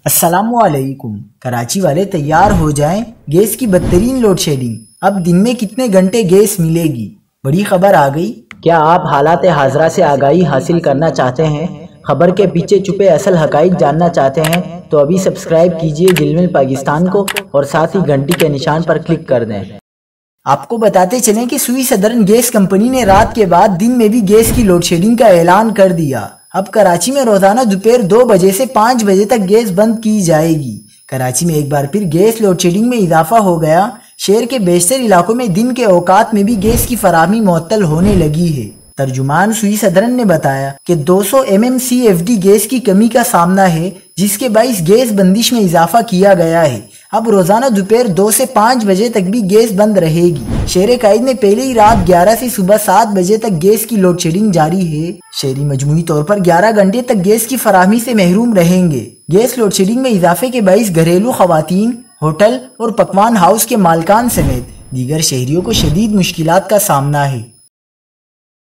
السلام علیکم۔ کراچی والے تیار ہو جائیں، گیس کی بدترین لوڈ شیڈنگ۔ اب دن میں کتنے گھنٹے گیس ملے گی؟ بڑی خبر آ گئی۔ کیا آپ حالات حاضرہ سے آگاہی حاصل کرنا چاہتے ہیں؟ خبر کے پیچھے چھپے اصل حقائق جاننا چاہتے ہیں تو ابھی سبسکرائب کیجئے جلمل پاکستان کو اور ساتھ ہی گھنٹی کے نشان پر کلک کر دیں۔ آپ کو بتاتے چلیں کہ سوئی سدرن گیس کمپنی نے رات کے بعد دن میں بھی گیس کی لوڈ شیڈنگ کا اعلان کر دیا۔ اب کراچی میں روزانہ دوپہر 2 بجے سے 5 بجے تک گیس بند کی جائے گی۔ کراچی میں ایک بار پھر گیس لوڈ شیڈنگ میں اضافہ ہو گیا۔ شہر کے بیشتر علاقوں میں دن کے اوقات میں بھی گیس کی فراہمی معطل ہونے لگی ہے۔ ترجمان سوئی سدرن نے بتایا کہ 200 MMCFD گیس کی کمی کا سامنا ہے، جس کے باعث گیس بندش میں اضافہ کیا گیا ہے۔ اب روزانہ دوپہر 2 سے 5 بجے تک بھی گیس بند رہے گی۔ شہر قائد میں پہلے ہی رات 11 سے صبح 7 بجے تک گیس کی لوڈ شیڈنگ جاری ہے۔ شہری مجموعی طور پر 11 گھنٹے تک گیس کی فراہمی سے محروم رہیں گے۔ گیس لوڈ شیڈنگ میں اضافے کے باعث گھریلو خواتین، ہوٹل اور پکوان ہاؤس کے مالکان سمیت دیگر شہریوں کو شدید مشکلات کا سامنا ہے۔